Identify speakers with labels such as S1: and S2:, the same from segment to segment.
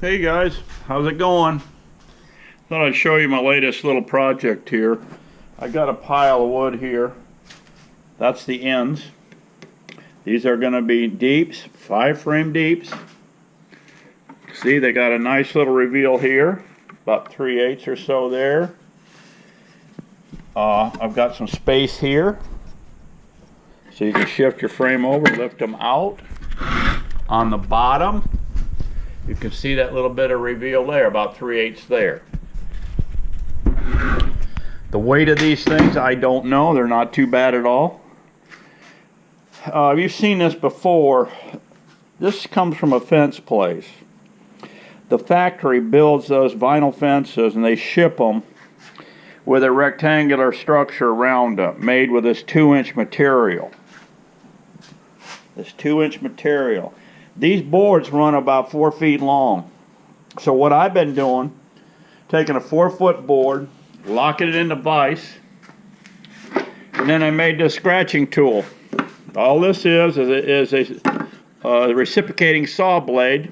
S1: Hey guys, how's it going? Thought I'd show you my latest little project here. I got a pile of wood here. That's the ends. These are going to be deeps, 5-frame deeps. See, they got a nice little reveal here, about 3/8 or so there. I've got some space here, so you can shift your frame over, lift them out. On the bottom, you can see that little bit of reveal there, about 3/8 there. The weight of these things, I don't know. They're not too bad at all. You've seen this before. This comes from a fence place. The factory builds those vinyl fences and they ship them with a rectangular structure around them, made with this 2-inch material. This 2-inch material. These boards run about 4 feet long. So what I've been doing, taking a 4-foot board, locking it into vise, and then I made this scratching tool. All this is a reciprocating saw blade.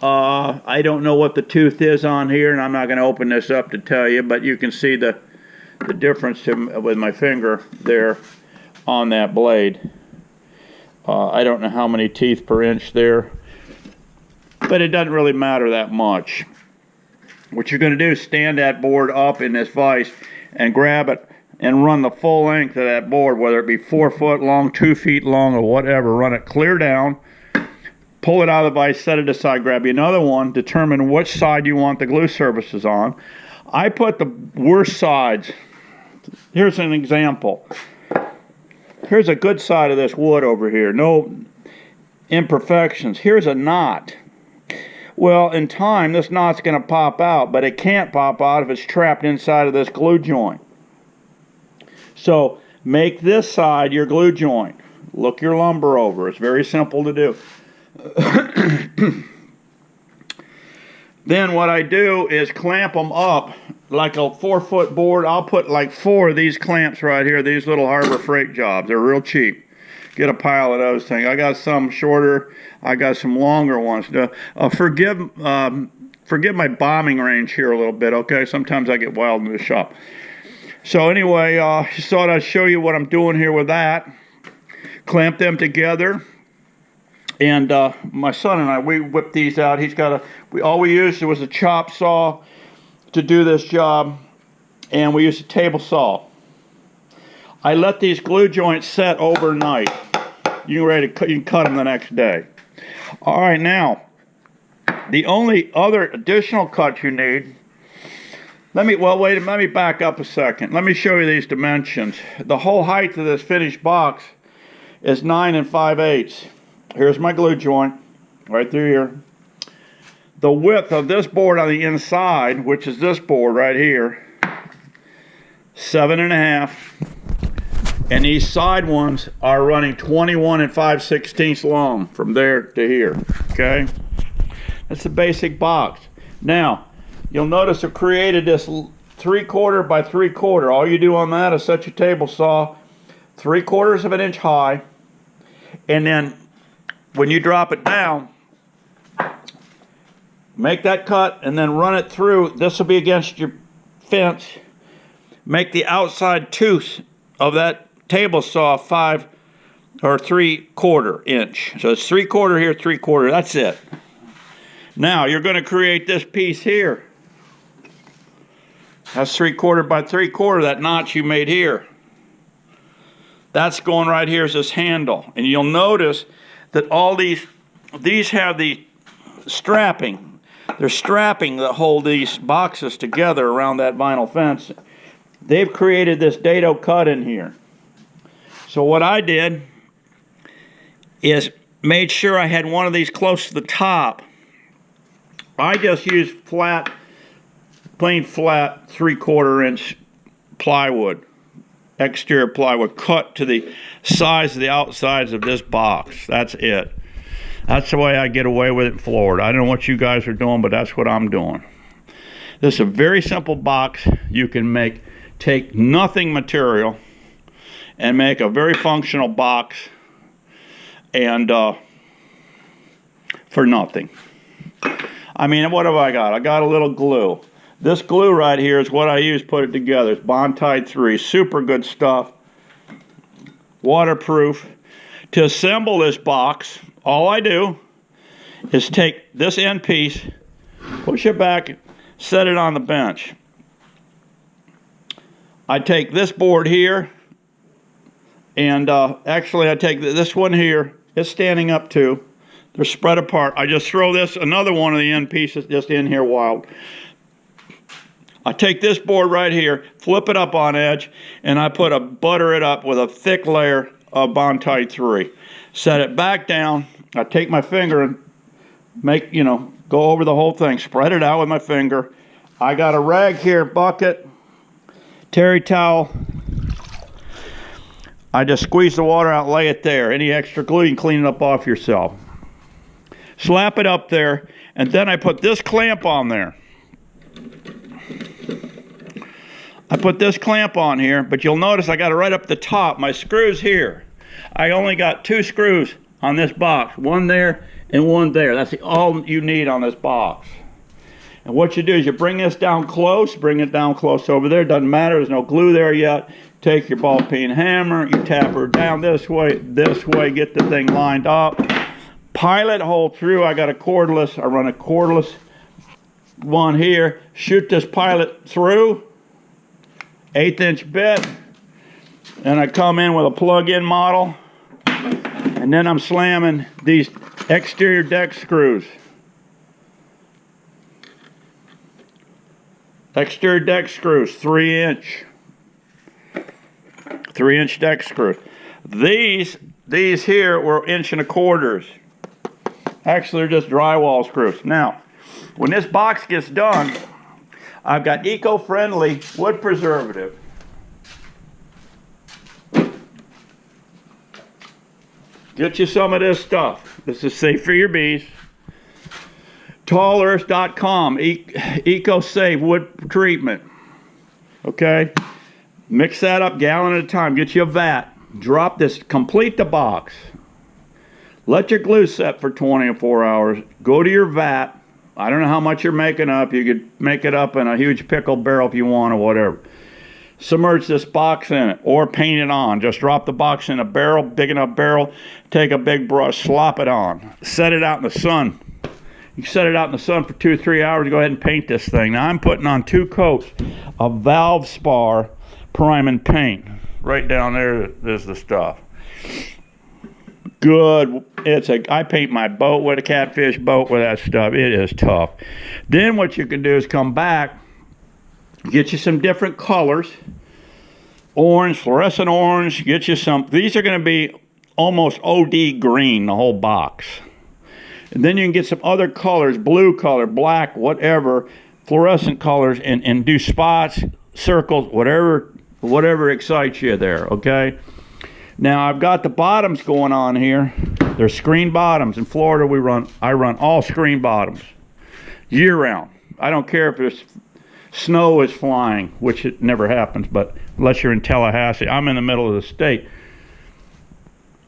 S1: I don't know what the tooth is on here, and I'm not going to open this up to tell you, but you can see the difference with my finger there on that blade. I don't know how many teeth per inch there, but it doesn't really matter that much. What you're going to do is stand that board up in this vise and grab it and run the full length of that board, whether it be 4 foot long, 2 feet long, or whatever. Run it clear down, pull it out of the vise, set it aside, grab you another one, determine which side you want the glue surfaces on. I put the worst sides. Here's an example. Here's a good side of this wood over here. No imperfections. Here's a knot. Well, in time, this knot's going to pop out, but it can't pop out if it's trapped inside of this glue joint. So, make this side your glue joint. Look your lumber over. It's very simple to do. Then what I do is clamp them up like a 4-foot board. I'll put like 4 of these clamps right here, these little Harbor Freight jobs. They're real cheap. Get a pile of those things. I got some shorter, I got some longer ones. Forgive my bombing range here a little bit, okay? Sometimes I get wild in the shop. So anyway, just thought I'd show you what I'm doing here with that. Clamp them together. And my son and I, we whipped these out. All we used was a chop saw to do this job, and we used a table saw. I let these glue joints set overnight. You can cut them the next day. All right, now the only other additional cut you need. Let me back up a second. Let me show you these dimensions. The whole height of this finished box is 9 5/8. Here's my glue joint, right through here. The width of this board on the inside, which is this board right here, 7 1/2. And these side ones are running 21 5/16 long from there to here, okay? That's the basic box. Now, you'll notice I've created this 3/4 by 3/4. All you do on that is set your table saw 3/4 of an inch high, and then when you drop it down, make that cut and then run it through. This will be against your fence. Make the outside tooth of that table saw 5 or 3/4 inch. So it's 3/4 here, 3/4. That's it. Now you're going to create this piece here. That's 3/4 by 3/4. That notch you made here. That's going right here as this handle, and you'll notice that all these have the strapping. They're strapping that hold these boxes together around that vinyl fence. They've created this dado cut in here. So what I did is made sure I had one of these close to the top. I just used plain flat 3/4 inch plywood, exterior plywood, cut to the size of the outsides of this box. That's it. That's the way I get away with it in Florida. I don't know what you guys are doing, but that's what I'm doing. This is a very simple box. You can take nothing material and make a very functional box, and for nothing. I mean, what have I got? I got a little glue. This glue right here is what I use to put it together. It's Bondtite 3. Super good stuff. Waterproof. To assemble this box, all I do is take this end piece, push it back, set it on the bench. I take this board here, and actually I take this one here. It's standing up too. They're spread apart. I just throw another one of the end pieces just in here wild. I take this board right here, flip it up on edge, and I butter it up with a thick layer of Bondtite 3. Set it back down. I take my finger and go over the whole thing, spread it out with my finger. I got a rag here, bucket, terry towel. I just squeeze the water out, lay it there. Any extra glue, you can clean it up off yourself. Slap it up there, and then I put this clamp on there. I put this clamp on here, but you'll notice I got it right up the top. My screws here. I only got 2 screws on this box, one there and one there. That's all you need on this box. And what you do is you bring this down close, bring it down close over there. Doesn't matter, there's no glue there yet. Take your ball peen hammer, you tap her down this way, get the thing lined up. Pilot hole through. I got a cordless. I run a cordless one here. Shoot this pilot through. 1/8" bit. And I come in with a plug-in model. And then I'm slamming these exterior deck screws. Exterior deck screws, 3-inch. 3-inch deck screws. These here were 1.25 inches. Actually, they're just drywall screws. Now, when this box gets done, I've got eco-friendly wood preservative. Get you some of this stuff. This is safe for your bees. TallEarth.com, eco-safe wood treatment. Okay? Mix that up gallon at a time. Get you a vat. Drop this, complete the box. Let your glue set for 24 hours. Go to your vat. I don't know how much you're making up. You could make it up in a huge pickle barrel if you want or whatever. Submerge this box in it or paint it on. Just drop the box in a barrel, big enough barrel. Take a big brush, slop it on. Set it out in the sun. You set it out in the sun for 2 or 3 hours. Go ahead and paint this thing. Now I'm putting on 2 coats of Valspar prime and paint. Right down there is the stuff. Good. I paint my boat with a catfish boat with that stuff. It is tough. Then what you can do is come back, get you some different colors. Orange, fluorescent orange, get you some. These are going to be almost OD green, the whole box. And then you can get some other colors, blue color, black, whatever, fluorescent colors, and do spots, circles, whatever excites you there, okay? Now I've got the bottoms going on here. They're screen bottoms. In Florida I run all screen bottoms year round. I don't care if there's snow is flying, which it never happens, but unless you're in Tallahassee. I'm in the middle of the state.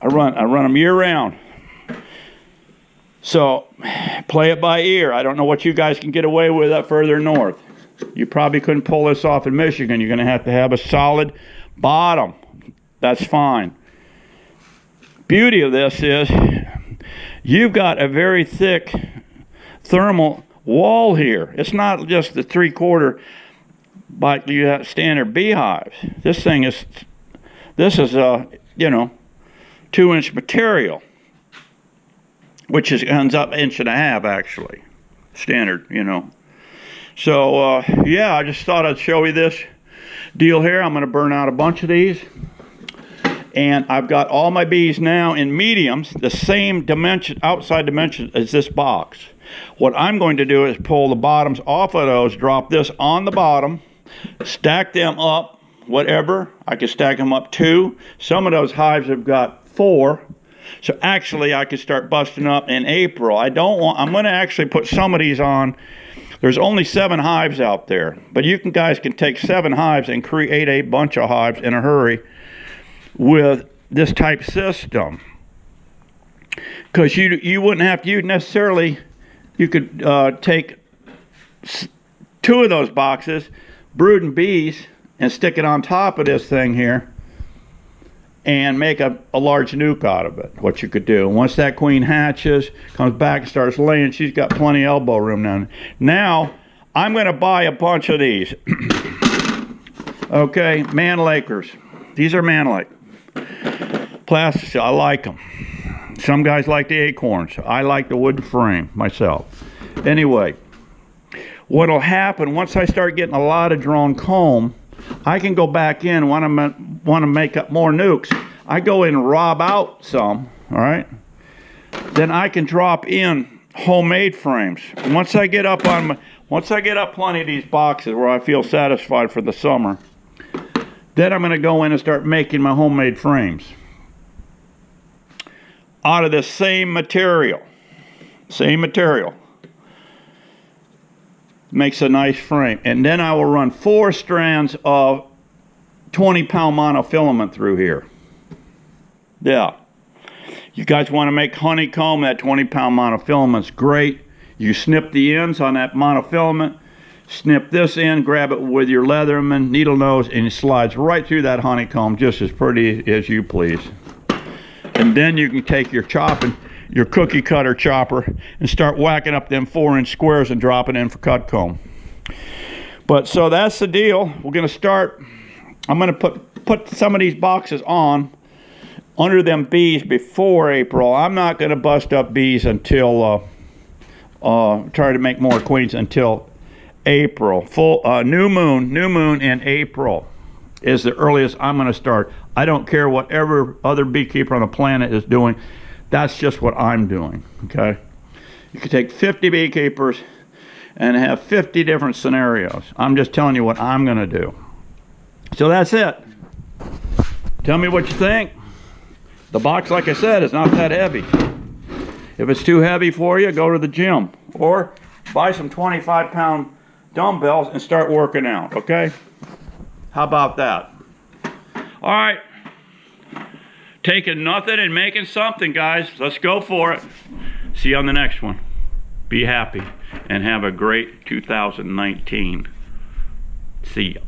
S1: I run them year round. So play it by ear. I don't know what you guys can get away with up further north. You probably couldn't pull this off in Michigan. You're going to have a solid bottom. That's fine. Beauty of this is you've got a very thick thermal wall here. It's not just the 3/4 like you have standard beehives. This is 2-inch material, which ends up 1.5 inches actually, standard, So yeah, I just thought I'd show you this deal here. I'm going to burn out a bunch of these. And I've got all my bees now in mediums, the same dimension, outside dimension as this box. What I'm going to do is pull the bottoms off of those, drop this on the bottom, stack them up, whatever. I can stack them up 2. Some of those hives have got 4. So actually I could start busting up in April. I'm going to actually put some of these on. There's only 7 hives out there, but you guys can take 7 hives and create a bunch of hives in a hurry with this type system, because you wouldn't have to necessarily you could take 2 of those boxes, brooding bees, and stick it on top of this thing here and make a large nuke out of it. What you could do. And once that queen hatches, comes back and starts laying, she's got plenty of elbow room down there. Now, I'm going to buy a bunch of these. Okay, Manlakers. These are Manlake. Plastic, I like them. Some guys like the acorns. I like the wooden frame myself. Anyway, what'll happen once I start getting a lot of drone comb, I can go back in, want to make up more nukes. I go in and rob out some, all right? Then I can drop in homemade frames. Once I get up plenty of these boxes where I feel satisfied for the summer, then I'm going to go in and start making my homemade frames out of the same material. Same material. Makes a nice frame. And then I will run 4 strands of 20-pound monofilament through here. Yeah. You guys want to make honeycomb, that 20-pound monofilament's great. You snip the ends on that monofilament, snip this in, grab it with your Leatherman needle nose, and it slides right through that honeycomb just as pretty as you please. And then you can take your cookie cutter chopper and start whacking up them 4-inch squares and dropping in for cut comb. But so that's the deal. We're going to start. I'm going to put some of these boxes on under them bees before April. I'm not going to bust up bees until try to make more queens until April. Full new moon in April is the earliest I'm going to start. I don't care what every other beekeeper on the planet is doing. That's just what I'm doing, okay? You could take 50 beekeepers and have 50 different scenarios. I'm just telling you what I'm going to do. So that's it. Tell me what you think. The box, like I said, is not that heavy. If it's too heavy for you, go to the gym. Or buy some 25-pound dumbbells and start working out, okay? How about that? All right. Taking nothing and making something, guys. Let's go for it. See you on the next one. Be happy and have a great 2019. See ya.